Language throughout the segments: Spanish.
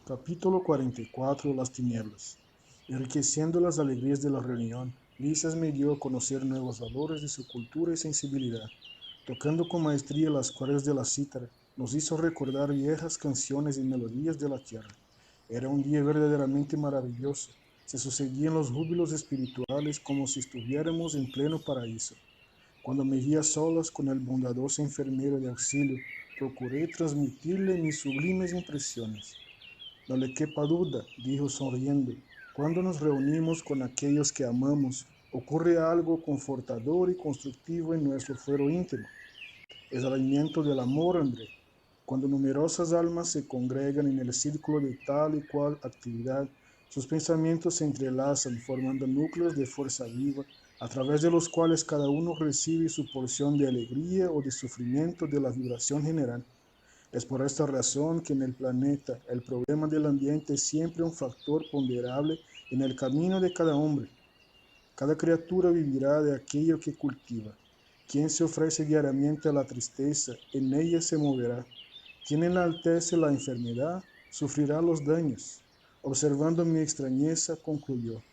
Capítulo 44. Las tinieblas. Enriqueciendo las alegrías de la reunión, Lisias me dio a conocer nuevos valores de su cultura y sensibilidad. Tocando con maestría las cuerdas de la cítara, nos hizo recordar viejas canciones y melodías de la tierra. Era un día verdaderamente maravilloso. Se sucedían los júbilos espirituales como si estuviéramos en pleno paraíso. Cuando me vi a solas con el bondadoso enfermero de auxilio, procuré transmitirle mis sublimes impresiones. No le quepa duda, dijo sonriendo, cuando nos reunimos con aquellos que amamos, ocurre algo confortador y constructivo en nuestro fuero íntimo. Es el alimento del amor, André. Cuando numerosas almas se congregan en el círculo de tal y cual actividad, sus pensamientos se entrelazan formando núcleos de fuerza viva, a través de los cuales cada uno recibe su porción de alegría o de sufrimiento de la vibración general. Es por esta razón que en el planeta el problema del ambiente es siempre un factor ponderable en el camino de cada hombre. Cada criatura vivirá de aquello que cultiva. Quien se ofrece diariamente a la tristeza, en ella se moverá. Quien enaltece la enfermedad, sufrirá los daños. Observando mi extrañeza, concluyó: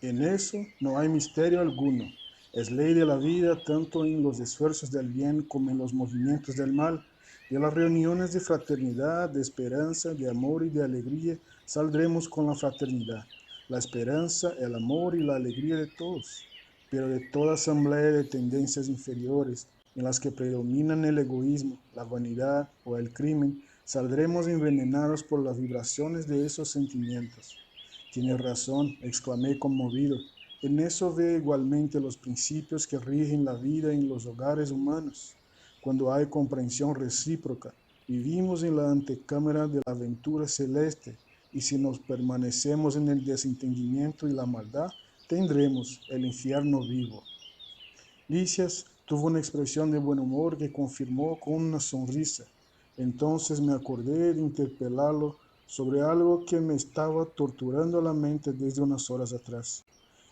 en eso no hay misterio alguno. Es ley de la vida tanto en los esfuerzos del bien como en los movimientos del mal. De las reuniones de fraternidad, de esperanza, de amor y de alegría, saldremos con la fraternidad, la esperanza, el amor y la alegría de todos. Pero de toda asamblea de tendencias inferiores, en las que predominan el egoísmo, la vanidad o el crimen, saldremos envenenados por las vibraciones de esos sentimientos. Tienes razón, exclamé conmovido. En eso ve igualmente los principios que rigen la vida en los hogares humanos. Cuando hay comprensión recíproca, vivimos en la antecámara de la aventura celeste, y si nos permanecemos en el desentendimiento y la maldad, tendremos el infierno vivo. Licias tuvo una expresión de buen humor que confirmó con una sonrisa. Entonces me acordé de interpelarlo sobre algo que me estaba torturando la mente desde unas horas atrás.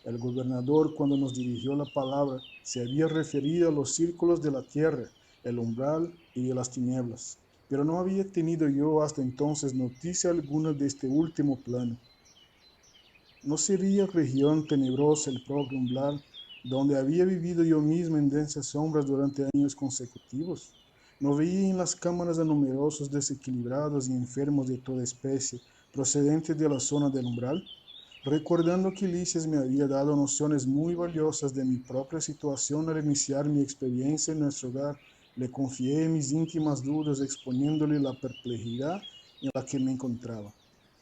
El gobernador, cuando nos dirigió la palabra, se había referido a los círculos de la tierra, el umbral y de las tinieblas, pero no había tenido yo hasta entonces noticia alguna de este último plano. ¿No sería región tenebrosa el propio umbral, donde había vivido yo mismo en densas sombras durante años consecutivos? ¿No veía en las cámaras a numerosos desequilibrados y enfermos de toda especie, procedentes de la zona del umbral? Recordando que Ulises me había dado nociones muy valiosas de mi propia situación al iniciar mi experiencia en nuestro hogar, le confié mis íntimas dudas exponiéndole la perplejidad en la que me encontraba.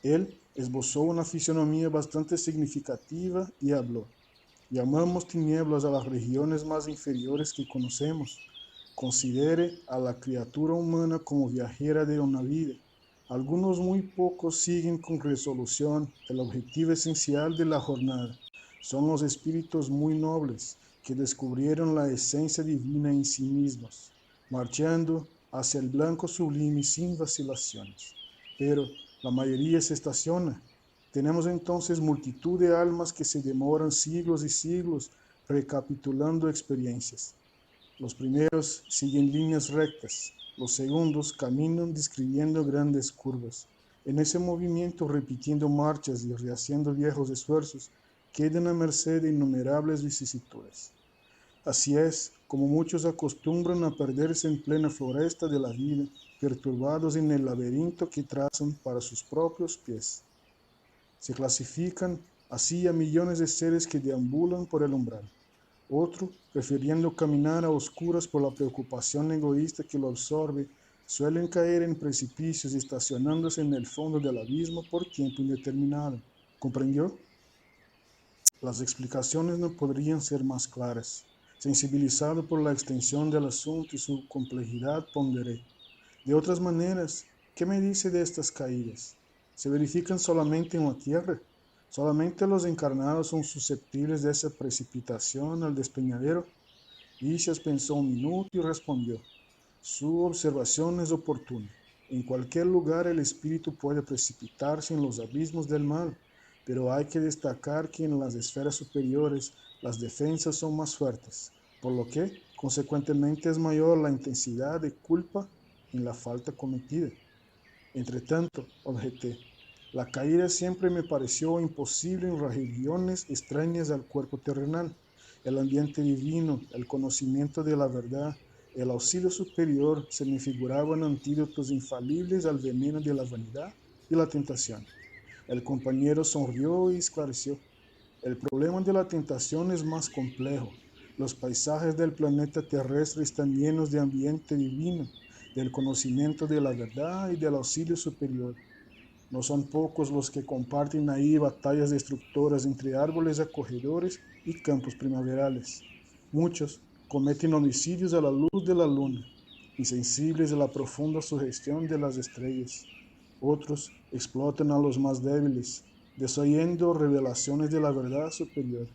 Él esbozó una fisonomía bastante significativa y habló: llamamos tinieblas a las regiones más inferiores que conocemos. Considere a la criatura humana como viajera de una vida. Algunos muy pocos siguen con resolución el objetivo esencial de la jornada. Son los espíritus muy nobles que descubrieron la esencia divina en sí mismos, marchando hacia el blanco sublime sin vacilaciones. Pero la mayoría se estaciona. Tenemos entonces multitud de almas que se demoran siglos y siglos recapitulando experiencias. Los primeros siguen líneas rectas, los segundos caminan describiendo grandes curvas. En ese movimiento, repitiendo marchas y rehaciendo viejos esfuerzos, quedan a merced de innumerables vicisitudes. Así es como muchos acostumbran a perderse en plena floresta de la vida, perturbados en el laberinto que trazan para sus propios pies. Se clasifican así a millones de seres que deambulan por el umbral. Otro, prefiriendo caminar a oscuras por la preocupación egoísta que lo absorbe, suelen caer en precipicios estacionándose en el fondo del abismo por tiempo indeterminado. ¿Comprendió? Las explicaciones no podrían ser más claras. Sensibilizado por la extensión del asunto y su complejidad, ponderé: de otras maneras, ¿qué me dice de estas caídas? ¿Se verifican solamente en la tierra? ¿Solamente los encarnados son susceptibles de esa precipitación al despeñadero? Licias pensó un minuto y respondió: su observación es oportuna. En cualquier lugar el espíritu puede precipitarse en los abismos del mal, pero hay que destacar que en las esferas superiores las defensas son más fuertes, por lo que, consecuentemente, es mayor la intensidad de culpa en la falta cometida. Entretanto, objeté, la caída siempre me pareció imposible en regiones extrañas al cuerpo terrenal. El ambiente divino, el conocimiento de la verdad, el auxilio superior se me figuraban antídotos infalibles al veneno de la vanidad y la tentación. El compañero sonrió y esclareció. El problema de la tentación es más complejo. Los paisajes del planeta terrestre están llenos de ambiente divino, del conocimiento de la verdad y del auxilio superior. No son pocos los que comparten ahí batallas destructoras entre árboles acogedores y campos primaverales. Muchos cometen homicidios a la luz de la luna, insensibles a la profunda sugestión de las estrellas. Otros explotan a los más débiles, desoyendo revelaciones de la verdad superior.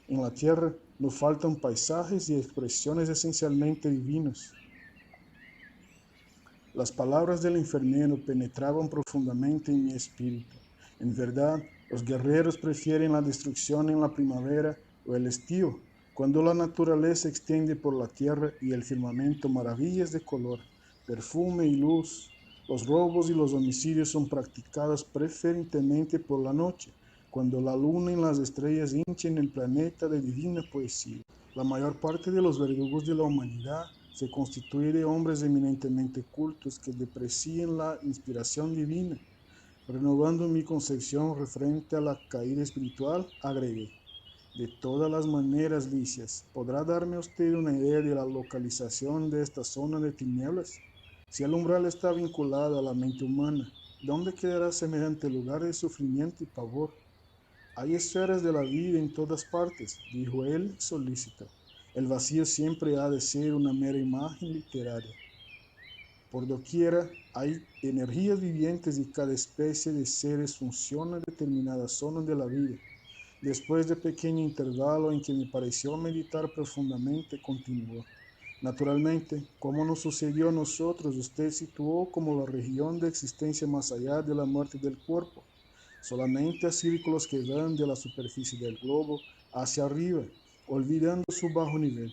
En la tierra no faltan paisajes y expresiones esencialmente divinos. Las palabras del enfermero penetraban profundamente en mi espíritu. En verdad, los guerreros prefieren la destrucción en la primavera o el estío, cuando la naturaleza extiende por la tierra y el firmamento maravillas de color, perfume y luz. Los robos y los homicidios son practicados preferentemente por la noche, cuando la luna y las estrellas hinchen el planeta de divina poesía. La mayor parte de los verdugos de la humanidad se constituye de hombres eminentemente cultos que deprecien la inspiración divina. Renovando mi concepción referente a la caída espiritual, agregué, de todas las maneras, Licias, ¿podrá darme usted una idea de la localización de esta zona de tinieblas? Si el umbral está vinculado a la mente humana, ¿dónde quedará semejante lugar de sufrimiento y pavor? Hay esferas de la vida en todas partes, dijo él solícito. El vacío siempre ha de ser una mera imagen literaria. Por doquiera hay energías vivientes y cada especie de seres funciona en determinadas zonas de la vida. Después de pequeño intervalo en que me pareció meditar profundamente, continuó. Naturalmente, como nos sucedió a nosotros, usted situó como la región de existencia más allá de la muerte del cuerpo, solamente a círculos que van de la superficie del globo hacia arriba, olvidando su bajo nivel.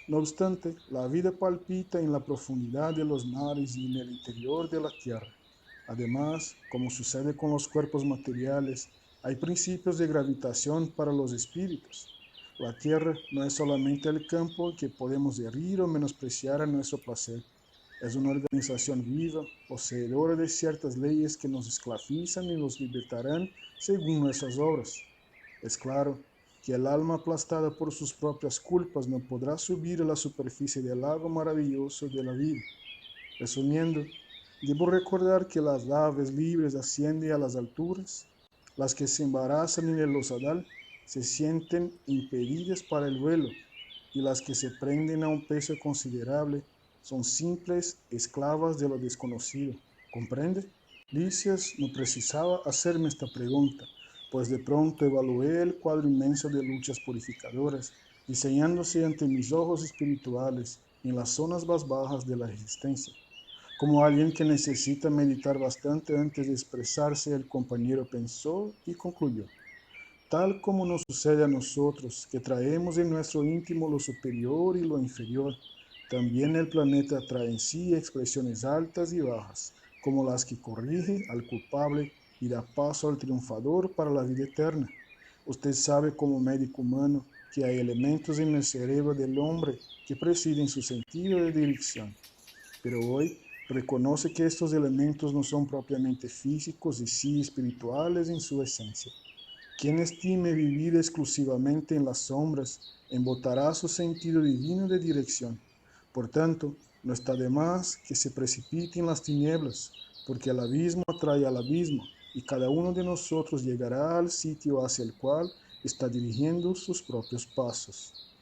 No obstante, la vida palpita en la profundidad de los mares y en el interior de la tierra. Además, como sucede con los cuerpos materiales, hay principios de gravitación para los espíritus. La tierra no es solamente el campo que podemos herir o menospreciar a nuestro placer. Es una organización viva, poseedora de ciertas leyes que nos esclavizan y nos libertarán según nuestras obras. Es claro que el alma aplastada por sus propias culpas no podrá subir a la superficie del lago maravilloso de la vida. Resumiendo, debo recordar que las aves libres ascienden a las alturas, las que se embarazan en el osadal se sienten impedidas para el vuelo, y las que se prenden a un peso considerable son simples esclavas de lo desconocido. ¿Comprende? Licias no precisaba hacerme esta pregunta, pues de pronto evalué el cuadro inmenso de luchas purificadoras, diseñándose ante mis ojos espirituales en las zonas más bajas de la existencia. Como alguien que necesita meditar bastante antes de expresarse, el compañero pensó y concluyó. Tal como nos sucede a nosotros, que traemos en nuestro íntimo lo superior y lo inferior, también el planeta trae en sí expresiones altas y bajas, como las que corrige al culpable y da paso al triunfador para la vida eterna. Usted sabe como médico humano que hay elementos en el cerebro del hombre que presiden su sentido de dirección, pero hoy reconoce que estos elementos no son propiamente físicos y sí espirituales en su esencia. Quien estime vivir exclusivamente en las sombras, embotará su sentido divino de dirección. Por tanto, no está de más que se precipite en las tinieblas, porque el abismo atrae al abismo, y cada uno de nosotros llegará al sitio hacia el cual está dirigiendo sus propios pasos.